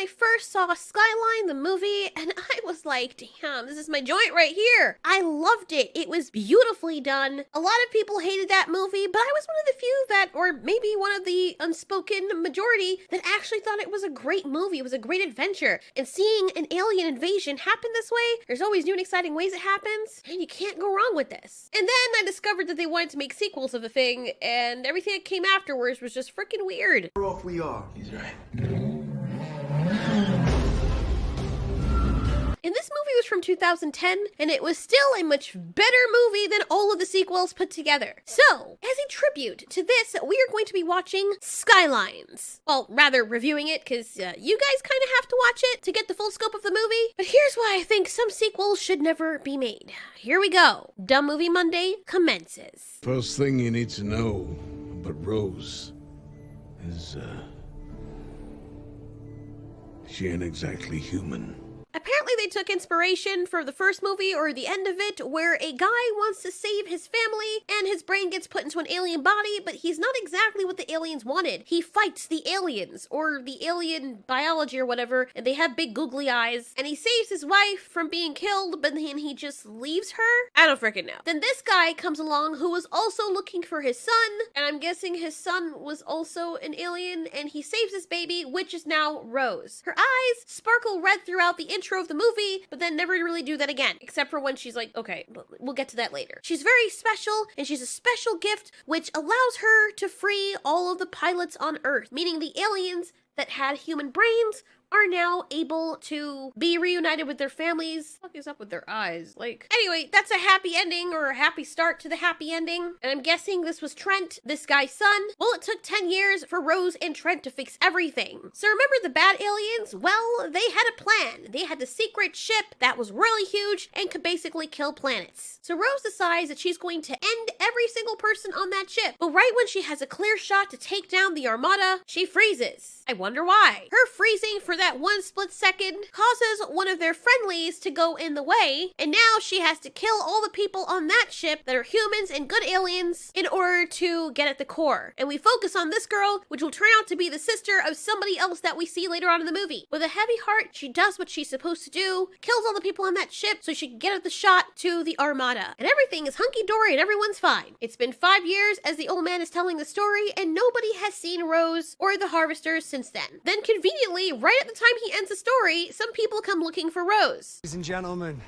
I first saw Skyline, the movie, and I was like, damn, this is my joint right here. I loved it. It was beautifully done. A lot of people hated that movie, but I was one of the few that, or maybe one of the unspoken majority, that actually thought it was a great movie. It was a great adventure. And seeing an alien invasion happen this way, there's always new and exciting ways it happens, and you can't go wrong with this. And then I discovered that they wanted to make sequels of the thing, and everything that came afterwards was just freaking weird. Off we are. He's right. And this movie was from 2010, and it was still a much better movie than all of the sequels put together. So, as a tribute to this, we are going to be watching Skylines. Well, rather reviewing it, because you guys kind of have to watch it to get the full scope of the movie. But here's why I think some sequels should never be made. Here we go. Dumb Movie Monday commences. First thing you need to know about Rose is, she ain't exactly human. Apparently they took inspiration from the first movie or the end of it where a guy wants to save his family and his brain gets put into an alien body, but he's not exactly what the aliens wanted. He fights the aliens or the alien biology or whatever, and they have big googly eyes, and he saves his wife from being killed, but then he just leaves her? I don't freaking know. Then this guy comes along who was also looking for his son, and I'm guessing his son was also an alien, and he saves his baby, which is now Rose. Her eyes sparkle red throughout the intro of the movie, but then never really do that again, except for when she's like, okay, we'll get to that later. She's very special, and she's a special gift which allows her to free all of the pilots on Earth, meaning the aliens that had human brains are now able to be reunited with their families. What is up with their eyes? Like, anyway, that's a happy ending or a happy start to the happy ending. And I'm guessing this was Trent, this guy's son. Well, it took 10 years for Rose and Trent to fix everything. So remember the bad aliens? Well, they had a plan. They had the secret ship that was really huge and could basically kill planets. So Rose decides that she's going to end every single person on that ship. But right when she has a clear shot to take down the Armada, she freezes. I wonder why. Her freezing for that one split second causes one of their friendlies to go in the way, and now she has to kill all the people on that ship that are humans and good aliens in order to get at the core. And we focus on this girl, which will turn out to be the sister of somebody else that we see later on in the movie. With a heavy heart, she does what she's supposed to do, kills all the people on that ship so she can get at the shot to the Armada. And everything is hunky-dory and everyone's fine. It's been 5 years as the old man is telling the story, and nobody has seen Rose or the Harvesters since then. Then conveniently, right at the time he ends the story, some people come looking for Rose. Ladies and gentlemen,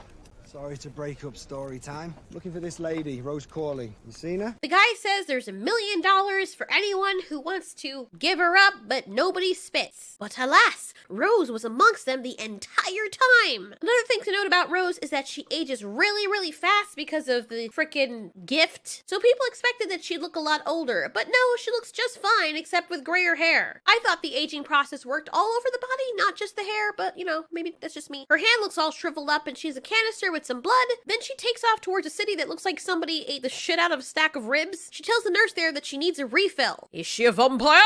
sorry to break up story time. Looking for this lady, Rose Corley. You seen her? The guy says there's $1 million for anyone who wants to give her up, but nobody spits. But alas, Rose was amongst them the entire time. Another thing to note about Rose is that she ages really, really fast because of the frickin' gift. So people expected that she'd look a lot older, but no, she looks just fine except with grayer hair. I thought the aging process worked all over the body, not just the hair, but you know, maybe that's just me. Her hand looks all shriveled up and she's a canister with some blood. Then she takes off towards a city that looks like somebody ate the shit out of a stack of ribs. She tells the nurse there that she needs a refill. Is she a vampire?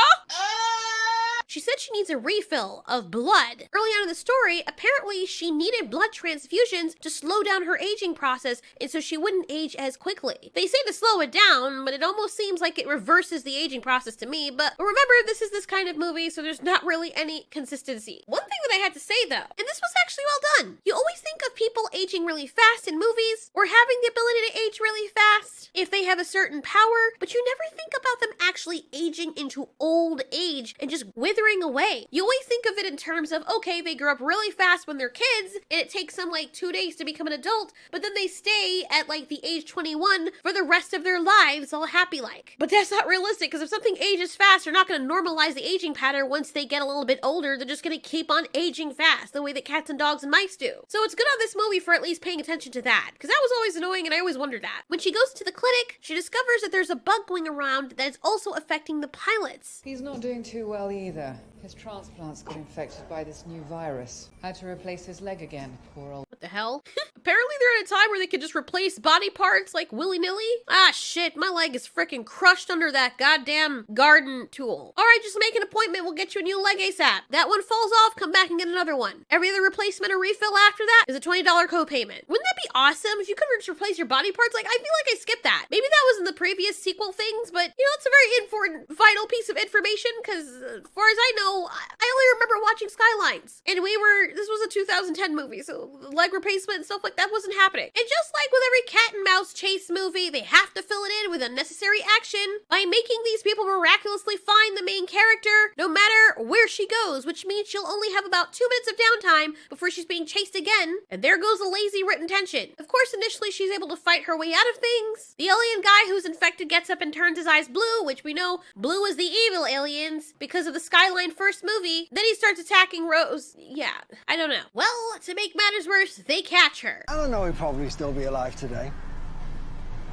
She said she needs a refill of blood. Early on in the story, apparently she needed blood transfusions to slow down her aging process and so she wouldn't age as quickly. They say to slow it down, but it almost seems like it reverses the aging process to me. But remember, this is this kind of movie, so there's not really any consistency. One thing that I had to say though, and this was actually well done. You always think of people aging really fast in movies or having the ability to age really fast if they have a certain power, but you never think about them actually aging into old age and just withering away. You always think of it in terms of, okay, they grow up really fast when they're kids and it takes them like 2 days to become an adult, but then they stay at like the age 21 for the rest of their lives all happy like. But that's not realistic because if something ages fast, they're not going to normalize the aging pattern once they get a little bit older. They're just going to keep on aging fast the way that cats and dogs and mice do. So it's good on this movie for at least paying attention to that because that was always annoying and I always wondered that. When she goes to the clinic, she discovers that there's a bug going around that is also affecting the pilots. He's not doing too well either. His transplants got infected by this new virus. Had to replace his leg again, poor old... What the hell? Apparently they're at a time where they could just replace body parts like willy-nilly. Ah shit, my leg is freaking crushed under that goddamn garden tool. Alright, just make an appointment, we'll get you a new leg ASAP. That one falls off, come back and get another one. Every other replacement or refill after that is a $20 copayment. Wouldn't that be awesome if you could just replace your body parts? Like, I feel like I skipped that. Maybe that was in the previous sequel things, but you know, it's a very important, vital piece of information because as far as I know, know, I only remember watching Skylines. And this was a 2010 movie, so leg replacement and stuff like that wasn't happening. And just like with every cat and mouse chase movie, they have to fill it in with unnecessary action by making these people miraculously find the main character no matter where she goes, which means she'll only have about 2 minutes of downtime before she's being chased again. And there goes the lazy written tension. Of course, initially she's able to fight her way out of things. The alien guy who's infected gets up and turns his eyes blue, which we know blue is the evil aliens because of the Skyline first movie. Then he starts attacking Rose. Yeah, I don't know. Well, to make matters worse, they catch her. I don't know, he'd probably still be alive today.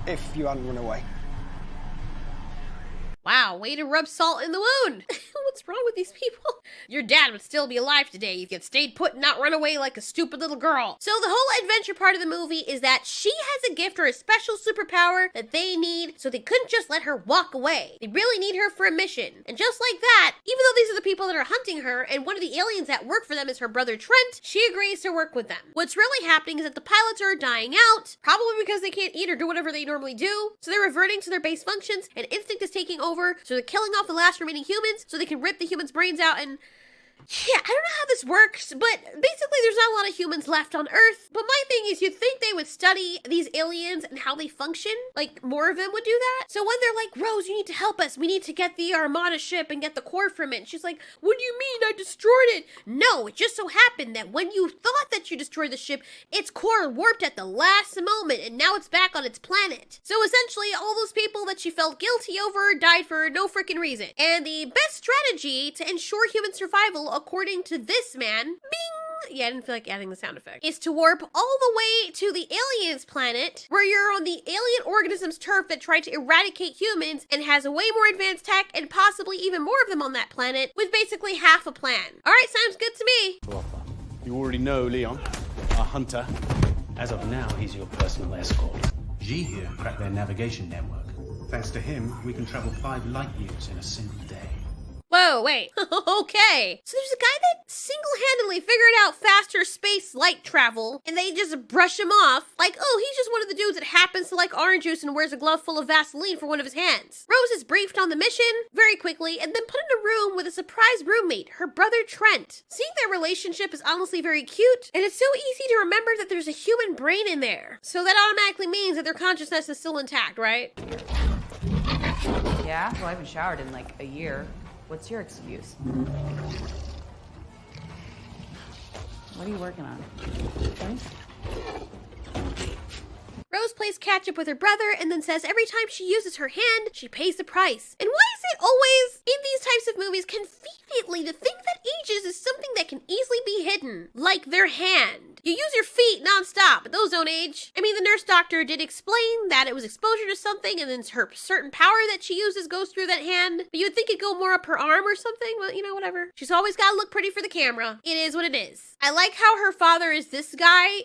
If you hadn't run away. Wow, way to rub salt in the wound. What's wrong with these people? Your dad would still be alive today if you'd stayed put and not run away like a stupid little girl. So the whole adventure part of the movie is that she has a gift or a special superpower that they need, so they couldn't just let her walk away. They really need her for a mission. And just like that, even though these are the people that are hunting her, and one of the aliens that work for them is her brother Trent, she agrees to work with them. What's really happening is that the pilots are dying out, probably because they can't eat or do whatever they normally do, so they're reverting to their base functions, and instinct is taking over. So they're killing off the last remaining humans so they can rip the humans' brains out and... Yeah, I don't know how this works, but basically there's not a lot of humans left on Earth. But my thing is, you'd think they would study these aliens and how they function. Like, more of them would do that. So when they're like, Rose, you need to help us. We need to get the Armada ship and get the core from it. And she's like, what do you mean I destroyed it? No, it just so happened that when you thought that you destroyed the ship, its core warped at the last moment and now it's back on its planet. So essentially, all those people that she felt guilty over died for no freaking reason. And the best strategy to ensure human survival, according to this man, bing! Yeah, I didn't feel like adding the sound effect. Is to warp all the way to the aliens planet, where you're on the alien organism's turf that tried to eradicate humans and has a way more advanced tech and possibly even more of them on that planet with basically half a plan. All right, sounds good to me. You already know Leon, our hunter. As of now, he's your personal escort. G here cracked their navigation network. Thanks to him, we can travel 5 light years in a single day. Whoa, wait. Okay. So there's a guy that single-handedly figured out faster space light travel, and they just brush him off. Like, oh, he's just one of the dudes that happens to like orange juice and wears a glove full of Vaseline for one of his hands. Rose is briefed on the mission very quickly and then put in a room with a surprise roommate, her brother Trent. Seeing their relationship is honestly very cute, and it's so easy to remember that there's a human brain in there. So that automatically means that their consciousness is still intact, right? Yeah? Well, I haven't showered in like a year. What's your excuse? What are you working on? Rose plays catch up with her brother and then says every time she uses her hand, she pays the price. And why is it always, in these types of movies, conveniently the thing that ages is something that can easily be hidden? Like their hand. You use your feet nonstop, but those don't age. I mean, the nurse doctor did explain that it was exposure to something and then her certain power that she uses goes through that hand. But you'd think it'd go more up her arm or something, but you know, whatever. She's always gotta look pretty for the camera. It is what it is. I like how her father is this guy,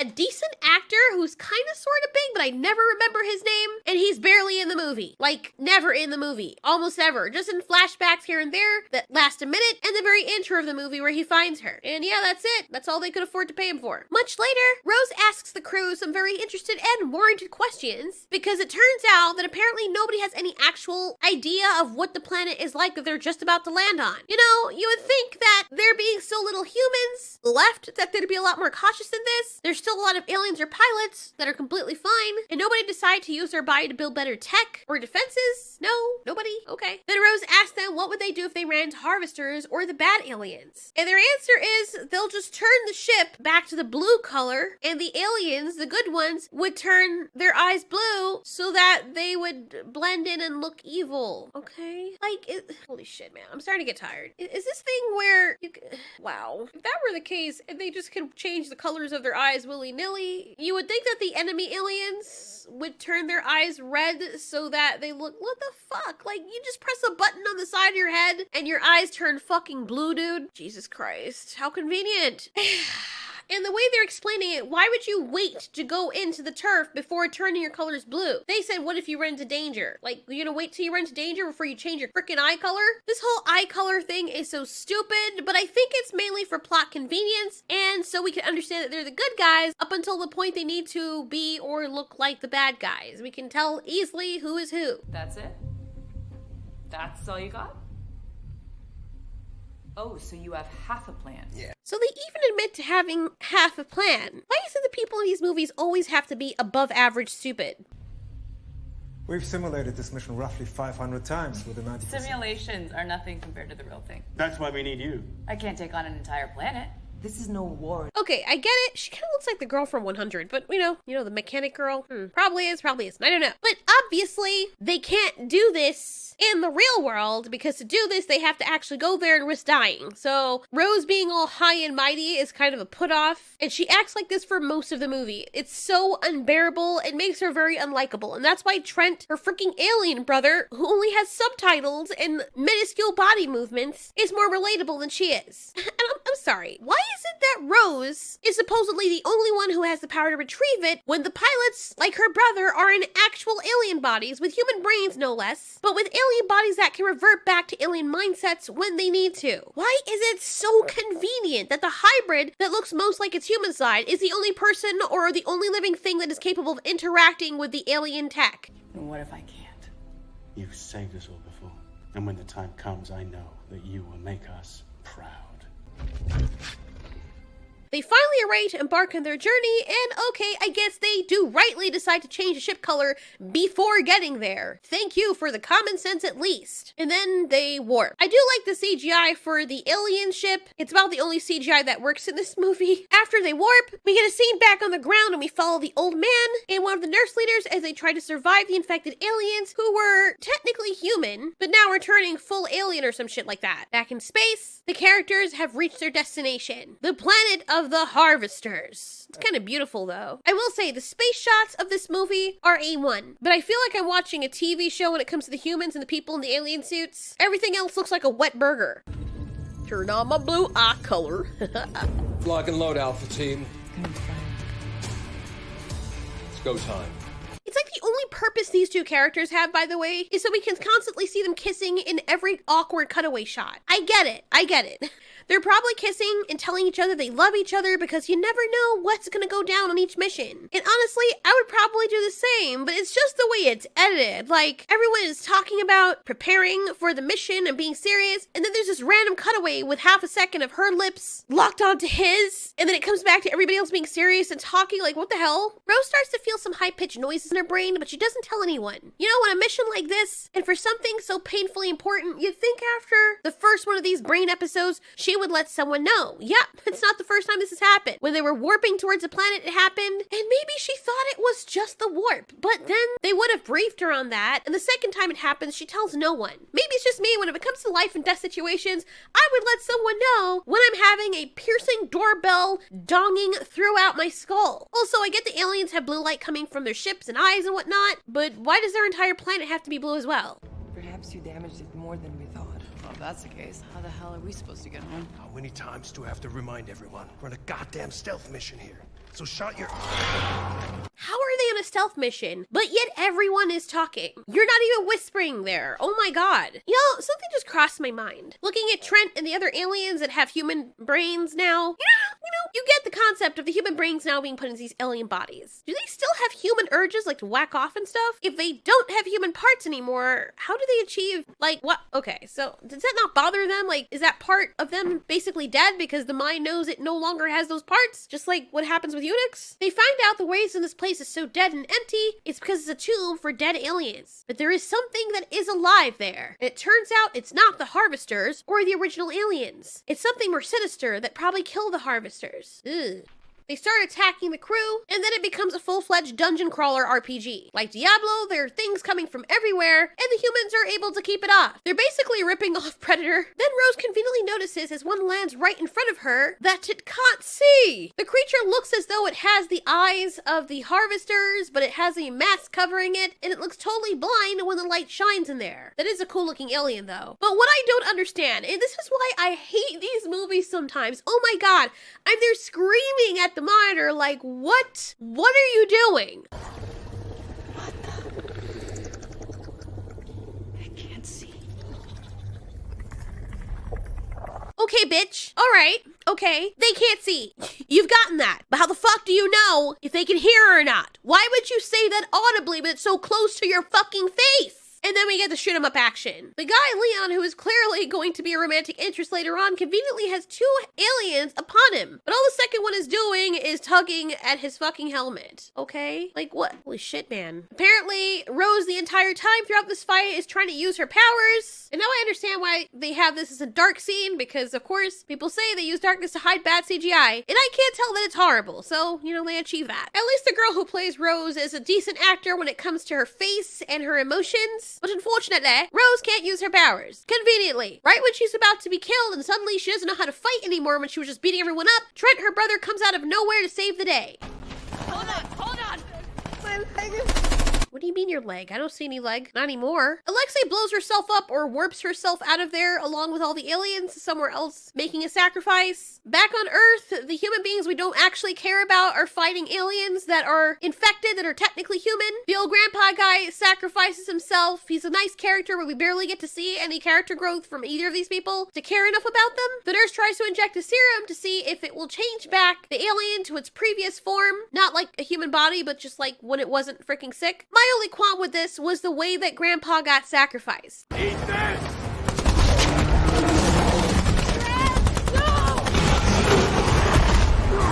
a decent actor who's kind of sort of big, but I never remember his name. And he's barely in the movie. Like, never in the movie. Almost ever. Just in flashbacks here and there that last a minute and the very intro of the movie where he finds her. And yeah, that's it. That's all they could afford to pay him for. Much later, Rose asks the crew some very interested and warranted questions because it turns out that apparently nobody has any actual idea of what the planet is like that they're just about to land on. You know, you would think that there being so little humans left that they'd be a lot more cautious than this. There's still a lot of aliens or pilots that are completely fine, and nobody decided to use their body to build better tech or defenses. No, nobody. Okay. Then Rose asked them what would they do if they ran into harvesters or the bad aliens. And their answer is they'll just turn the ship back to the blue color, and the aliens, the good ones, would turn their eyes blue so that they would blend in and look evil. Okay? Like, holy shit, man. I'm starting to get tired. Is this thing where you wow. If that were the case, and they just could change the colors of their eyes willy-nilly, you would think that the enemy aliens would turn their eyes red so that they look, what the fuck? Like, you just press a button on the side of your head and your eyes turn fucking blue, dude. Jesus Christ. How convenient. And the way they're explaining it, why would you wait to go into the turf before turning your colors blue? They said, what if you run into danger? Like, you're gonna wait till you run into danger before you change your freaking eye color? This whole eye color thing is so stupid, but I think it's mainly for plot convenience, and so we can understand that they're the good guys up until the point they need to be or look like the bad guys. We can tell easily who is who. That's it? That's all you got? Oh, so you have half a plan. Yeah. So they even admit to having half a plan. Why is it the people in these movies always have to be above average stupid? We've simulated this mission roughly 500 times with a 90%. Simulations are nothing compared to the real thing. That's why we need you. I can't take on an entire planet. This is no war. Okay, I get it. She kind of looks like the girl from 100, but you know, the mechanic girl. Probably is, probably isn't. I don't know. But obviously, they can't do this in the real world, because to do this, they have to actually go there and risk dying. So Rose being all high and mighty is kind of a put off, and she acts like this for most of the movie. It's so unbearable, it makes her very unlikable, and that's why Trent, her freaking alien brother, who only has subtitles and minuscule body movements, is more relatable than she is. And I'm sorry, why is it that Rose is supposedly the only one who has the power to retrieve it when the pilots, like her brother, are in actual alien bodies with human brains no less, but with alien bodies that can revert back to alien mindsets when they need to? Why is it so convenient that the hybrid that looks most like its human side is the only person or the only living thing that is capable of interacting with the alien tech? And what if I can't? You've saved us all before. And when the time comes, I know that you will make us proud. They finally arrange to embark on their journey, and okay, I guess they do rightly decide to change the ship color before getting there. Thank you for the common sense at least. And then they warp. I do like the CGI for the alien ship. It's about the only CGI that works in this movie. After they warp, we get a scene back on the ground and we follow the old man and one of the nurse leaders as they try to survive the infected aliens who were technically human, but now are turning full alien or some shit like that. Back in space, the characters have reached their destination, the planet of the Harvesters. It's kind of beautiful though. I will say the space shots of this movie are A1, but I feel like I'm watching a TV show when it comes to the humans and the people in the alien suits. Everything else looks like a wet burger. Turn on my blue eye color. Lock and load, Alpha Team. It's go time. It's like the only purpose these two characters have, by the way, is so we can constantly see them kissing in every awkward cutaway shot. I get it. They're probably kissing and telling each other they love each other because you never know what's gonna go down on each mission. And honestly, I would probably do the same, but it's just the way it's edited. Like, everyone is talking about preparing for the mission and being serious, and then there's this random cutaway with half a second of her lips locked onto his, and then it comes back to everybody else being serious and talking like, what the hell? Rose starts to feel some high-pitched noises in her brain, but she doesn't tell anyone. You know, on a mission like this, and for something so painfully important, you'd think after the first one of these brain episodes, she would let someone know. Yep, it's not the first time this has happened. When they were warping towards the planet, it happened, and maybe she thought it was just the warp, but then they would have briefed her on that, and the second time it happens, she tells no one. Maybe it's just me, when it comes to life and death situations, I would let someone know when I'm having a piercing doorbell donging throughout my skull. Also, I get the aliens have blue light coming from their ships and eyes and whatnot, but why does their entire planet have to be blue as well? Perhaps you damaged it more than we thought. Well, if that's the case, how the hell are we supposed to get home? How many times do I have to remind everyone? We're on a goddamn stealth mission here. So shut your... How are they on a stealth mission, but yet everyone is talking? You're not even whispering there. Oh my god. You know, something just crossed my mind. Looking at Trent and the other aliens that have human brains now, you get the concept of the human brains now being put into these alien bodies. Do they still have human urges, like to whack off and stuff? If they don't have human parts anymore, how do they achieve, like, what? Okay, so does that not bother them? Like, is that part of them basically dead because the mind knows it no longer has those parts? Just like what happens with eunuchs? They find out the reason this place is so dead and empty is because it's a tomb for dead aliens. But there is something that is alive there. And it turns out it's not the Harvesters or the original aliens. It's something more sinister that probably killed the Harvesters. Ugh. They start attacking the crew, and then it becomes a full-fledged dungeon crawler RPG. Like Diablo, there are things coming from everywhere, and the humans are able to keep it off. They're basically ripping off Predator. Then Rose conveniently notices as one lands right in front of her that it can't see. The creature looks as though it has the eyes of the Harvesters, but it has a mask covering it, and it looks totally blind when the light shines in there. That is a cool-looking alien, though. But what I don't understand, and this is why I hate these movies sometimes, oh my god, I'm there screaming at the monitor like, what are you doing? I can't see. Okay, bitch. All right. Okay. They can't see. You've gotten that. But how the fuck do you know if they can hear or not? Why would you say that audibly but it's so close to your fucking face? And then we get the shoot 'em up action. The guy, Leon, who is clearly going to be a romantic interest later on, conveniently has 2 aliens upon him. But all the second one is doing is tugging at his fucking helmet. Okay? Like what? Holy shit, man. Apparently, Rose the entire time throughout this fight is trying to use her powers. And now I understand why they have this as a dark scene, because of course, people say they use darkness to hide bad CGI. And I can't tell that it's horrible. So, you know, they achieve that. At least the girl who plays Rose is a decent actor when it comes to her face and her emotions. But unfortunately, Rose can't use her powers. Conveniently. Right when she's about to be killed and suddenly she doesn't know how to fight anymore when she was just beating everyone up, Trent, her brother, comes out of nowhere to save the day. Hold on! My leg. What do you mean your leg? I don't see any leg. Not anymore. Alexei blows herself up or warps herself out of there along with all the aliens somewhere else, making a sacrifice. Back on Earth, the human beings we don't actually care about are fighting aliens that are infected, that are technically human. The old grandpa guy sacrifices himself. He's a nice character, but we barely get to see any character growth from either of these people to care enough about them. The nurse tries to inject a serum to see if it will change back the alien to its previous form. Not like a human body, but just like when it wasn't freaking sick. My only qualm with this was the way that Grandpa got sacrificed. Eat this!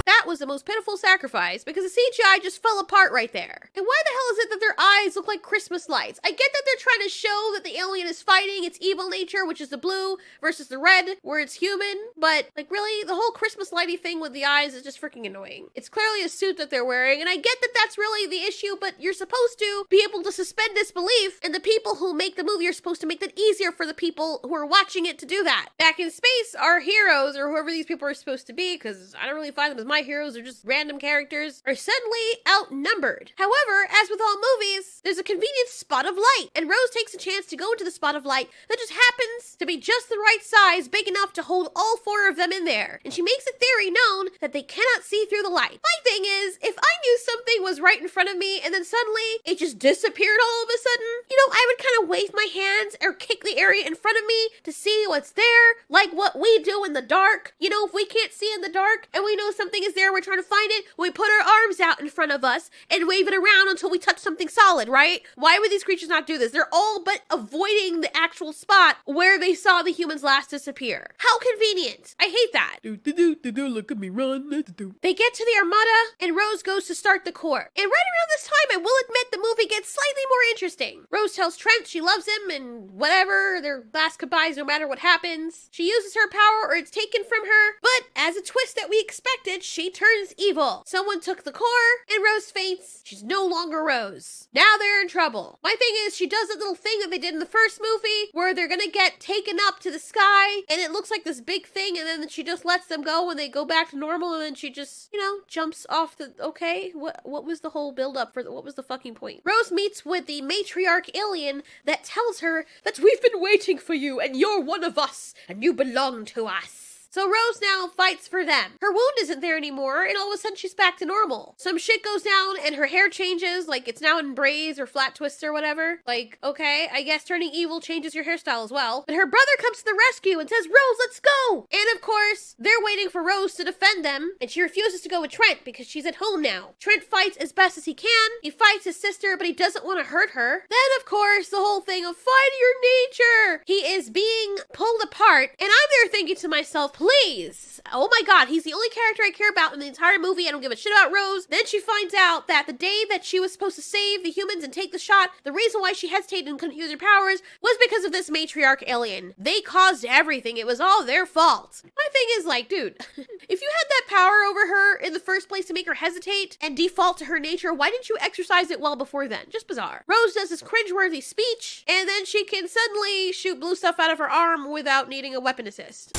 That was the most pitiful sacrifice because the CGI just fell apart right there. And why the hell is it that their eyes look like Christmas lights? I get that they're trying to show that the alien is fighting its evil nature, which is the blue, versus the red, where it's human. But, like, really, the whole Christmas lighty thing with the eyes is just freaking annoying. It's clearly a suit that they're wearing, and I get that that's really the issue, but you're supposed to be able to suspend disbelief, and the people who make the movie are supposed to make that easier for the people who are watching it to do that. Back in space, our heroes, or whoever these people are supposed to be, because I don't really find them as my heroes, they're just random characters, are suddenly outnumbered. However, as with all movies, there's a convenient spot of light, and Rose takes a chance to go into the spot of light that just happens to be just the right size, big enough to hold all 4 of them in there. And she makes a theory known that they cannot see through the light. My thing is, if I knew something was right in front of me and then suddenly it just disappeared all of a sudden, you know, I would kind of wave my hands or kick the area in front of me to see what's there, like what we do in the dark. You know, if we can't see in the dark and we know something is there, we're trying to find it, we put our arms out in front of us and wave it around until we touch something solid, right? Why would these creatures not do this? They're all but avoiding the actual spot where they saw the humans last disappear. How convenient. I hate that. Look at me run. They get to the Armada and Rose goes to start the court. And right around this time, I will admit the movie gets slightly more interesting. Rose tells Trent she loves him and whatever, their last goodbyes no matter what happens. She uses her power or it's taken from her, but as a twist that we expected, she turns evil. Someone took the core and Rose faints. She's no longer Rose. Now they're in trouble. My thing is, she does that little thing that they did in the first movie where they're gonna get taken up to the sky and it looks like this big thing and then she just lets them go when they go back to normal and then she just, you know, jumps off the, okay? What was the whole build up for what was the fucking point? Rose meets with the matriarch alien that tells her that we've been waiting for you and you're one of us and you belong to us. So Rose now fights for them. Her wound isn't there anymore, and all of a sudden she's back to normal. Some shit goes down, and her hair changes, like it's now in braids or flat twists or whatever. Like, okay, I guess turning evil changes your hairstyle as well. But her brother comes to the rescue and says, Rose, let's go! And of course, they're waiting for Rose to defend them, and she refuses to go with Trent because she's at home now. Trent fights as best as he can. He fights his sister, but he doesn't want to hurt her. Then, of course, the whole thing of find your nature. He is being pulled apart, and I'm there thinking to myself, please. Oh my god, he's the only character I care about in the entire movie. I don't give a shit about Rose. Then she finds out that the day that she was supposed to save the humans and take the shot, the reason why she hesitated and couldn't use her powers was because of this matriarch alien. They caused everything. It was all their fault. My thing is like, dude, if you had that power over her in the first place to make her hesitate and default to her nature, why didn't you exercise it well before then? Just bizarre. Rose does this cringeworthy speech, and then she can suddenly shoot blue stuff out of her arm without needing a weapon assist.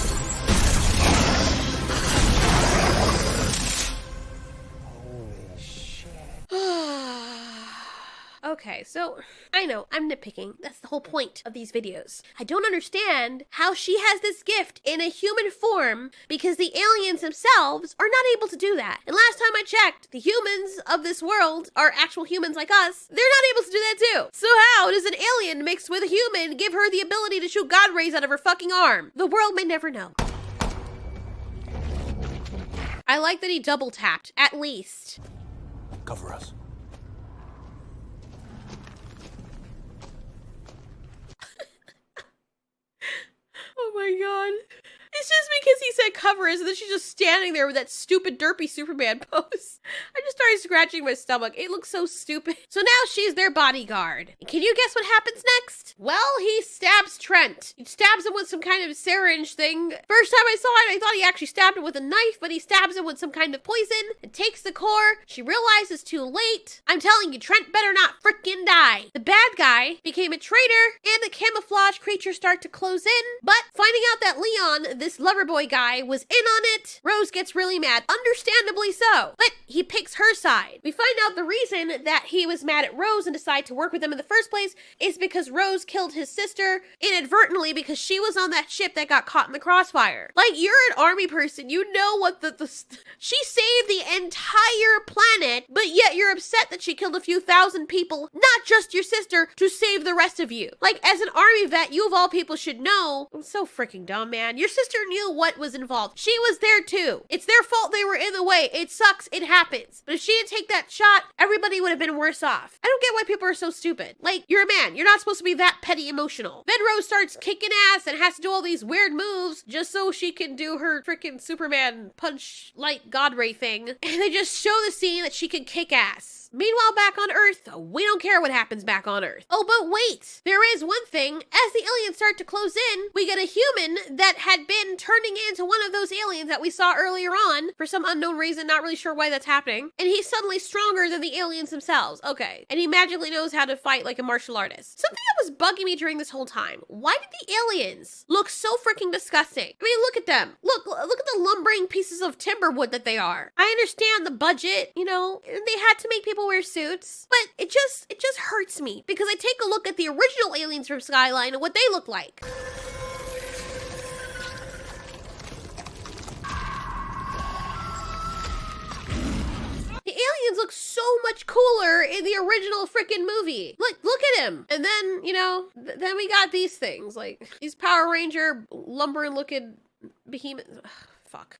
Okay, so I know I'm nitpicking. That's the whole point of these videos. I don't understand how she has this gift in a human form because the aliens themselves are not able to do that. And last time I checked, the humans of this world are actual humans like us. They're not able to do that too. So how does an alien mixed with a human give her the ability to shoot God rays out of her fucking arm? The world may never know. I like that he double tapped, at least. Cover us. he said covers, and then she's just standing there with that stupid derpy Superman pose. I just started scratching my stomach. It looks so stupid. So now she's their bodyguard. Can you guess what happens next? Well, he stabs Trent. He stabs him with some kind of syringe thing. First time I saw it, I thought he actually stabbed him with a knife, but he stabs him with some kind of poison and takes the core. She realizes too late. I'm telling you, Trent better not frickin' die. The bad guy became a traitor, and the camouflage creatures start to close in, but finding out that Leon, this lover boy guy, was in on it, Rose gets really mad, understandably so, but he picks her side. We find out the reason that he was mad at Rose and decided to work with them in the first place is because Rose killed his sister inadvertently because she was on that ship that got caught in the crossfire. Like, you're an army person, you know what she saved the entire planet, but yet you're upset that she killed a few thousand people, not just your sister, to save the rest of you. Like, as an army vet, you of all people should know. I'm so freaking dumb, man. Your sister knew what was involved. She was there too. It's their fault they were in the way. It sucks. It happens. But if she didn't take that shot, everybody would have been worse off. I don't get why people are so stupid. Like, you're a man. You're not supposed to be that petty emotional. Then Rose starts kicking ass and has to do all these weird moves just so she can do her freaking Superman punch light god ray thing. And they just show the scene that she can kick ass. Meanwhile, back on Earth, we don't care what happens back on Earth. Oh, but wait, there is one thing. As the aliens start to close in, we get a human that had been turning into one of those aliens that we saw earlier on for some unknown reason, not really sure why that's happening. And he's suddenly stronger than the aliens themselves. Okay. And he magically knows how to fight like a martial artist. Something that was bugging me during this whole time. Why did the aliens look so freaking disgusting? I mean, look at them. Look at the lumbering pieces of timber wood that they are. I understand the budget, you know, they had to make people wear suits, but it just hurts me because I take a look at the original aliens from Skyline and what they look like. The aliens look so much cooler in the original freaking movie. Look at him. And then, you know, then we got these things, like these Power Ranger lumbering looking behemoths. Ugh, fuck.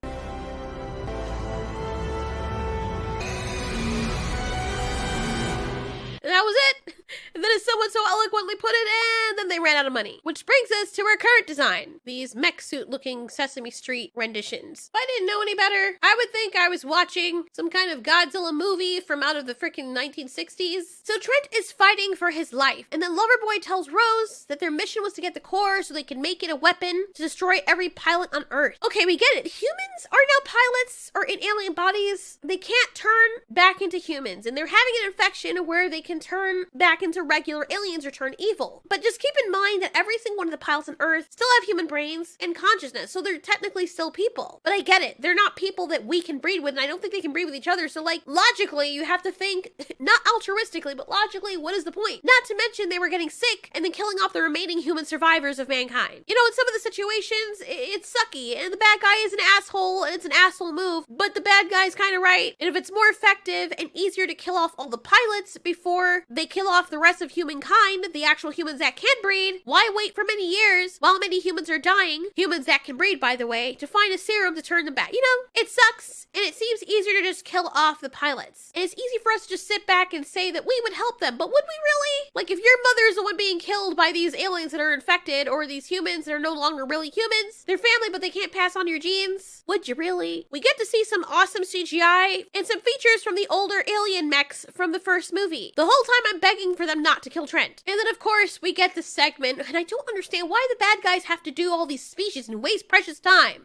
And that was it. And then as someone so eloquently put it, and then they ran out of money. Which brings us to our current design. These mech suit looking Sesame Street renditions. If I didn't know any better, I would think I was watching some kind of Godzilla movie from out of the freaking 1960s. So Trent is fighting for his life. And then Loverboy tells Rose that their mission was to get the core so they can make it a weapon to destroy every pilot on Earth. Okay, we get it. Humans are now pilots or in alien bodies. They can't turn back into humans. And they're having an infection where they can turn back into regular aliens or turn evil. But just keep in mind that every single one of the pilots on Earth still have human brains and consciousness, so they're technically still people. But I get it. They're not people that we can breed with, and I don't think they can breed with each other. So, like, logically, you have to think, not altruistically, but logically, what is the point? Not to mention they were getting sick and then killing off the remaining human survivors of mankind. You know, in some of the situations, it's sucky, and the bad guy is an asshole, and it's an asshole move, but the bad guy's kind of right. And if it's more effective and easier to kill off all the pilots before they kill off the rest of humankind, the actual humans that can breed, why wait for many years while many humans are dying, humans that can breed, by the way, to find a serum to turn them back? You know, it sucks, and it seems easier to just kill off the pilots. And it's easy for us to just sit back and say that we would help them, but would we really? Like, if your mother's the one being killed by these aliens that are infected, or these humans that are no longer really humans, they're family, but they can't pass on your genes, would you really? We get to see some awesome CGI and some features from the older alien mechs from the first movie. The whole time I'm begging for them not to kill Trent. And then of course we get this segment, and I don't understand why the bad guys have to do all these speeches and waste precious time.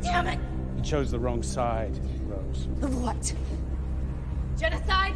Damn it! You chose the wrong side, Rose. What? Genocide?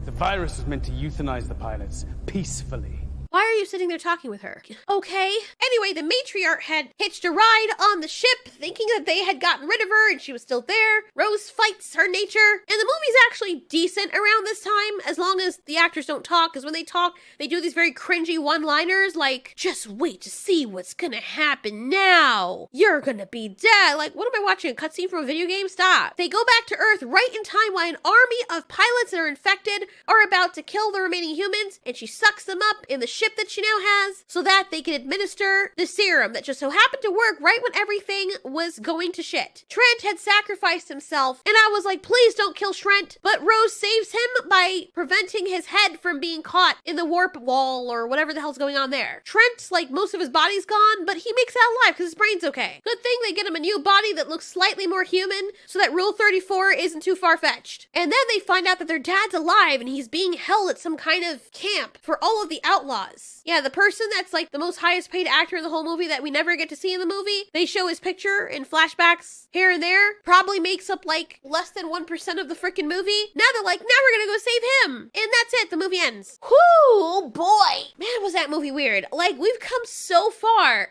The virus was meant to euthanize the pilots peacefully. Why are you sitting there talking with her? Okay. Anyway, the matriarch had hitched a ride on the ship, thinking that they had gotten rid of her and she was still there. Rose fights her nature. And the movie's actually decent around this time, as long as the actors don't talk, because when they talk, they do these very cringy one-liners like, just wait to see what's gonna happen now. You're gonna be dead. Like, what am I watching? A cutscene from a video game? Stop. They go back to Earth right in time while an army of pilots that are infected are about to kill the remaining humans, and she sucks them up in the ship chip that she now has so that they can administer the serum that just so happened to work right when everything was going to shit. Trent had sacrificed himself, and I was like, please don't kill Trent. But Rose saves him by preventing his head from being caught in the warp wall or whatever the hell's going on there. Trent, like, most of his body's gone, but he makes it out alive because his brain's okay. Good thing they get him a new body that looks slightly more human so that Rule 34 isn't too far-fetched. And then they find out that their dad's alive and he's being held at some kind of camp for all of the outlaws. Yeah, the person that's like the most highest paid actor in the whole movie that we never get to see in the movie, they show his picture in flashbacks here and there, probably makes up like less than 1% of the freaking movie. Now they're like, now we're gonna go save him. And that's it, the movie ends. Whoo, oh boy. Man, was that movie weird. Like, we've come so far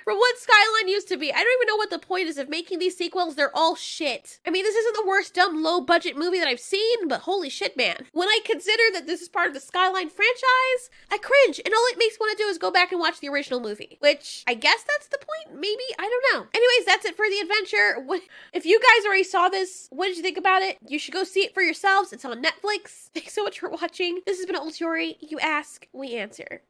from what Skyline used to be. I don't even know what the point is of making these sequels. They're all shit. I mean, this isn't the worst dumb low budget movie that I've seen, but holy shit, man. When I consider that this is part of the Skyline franchise, I cringe, and all it makes me want to do is go back and watch the original movie, which I guess that's the point, maybe? I don't know. Anyways, that's it for the adventure. If you guys already saw this, what did you think about it? You should go see it for yourselves. It's on Netflix. Thanks so much for watching. This has been Alteori. You ask, we answer.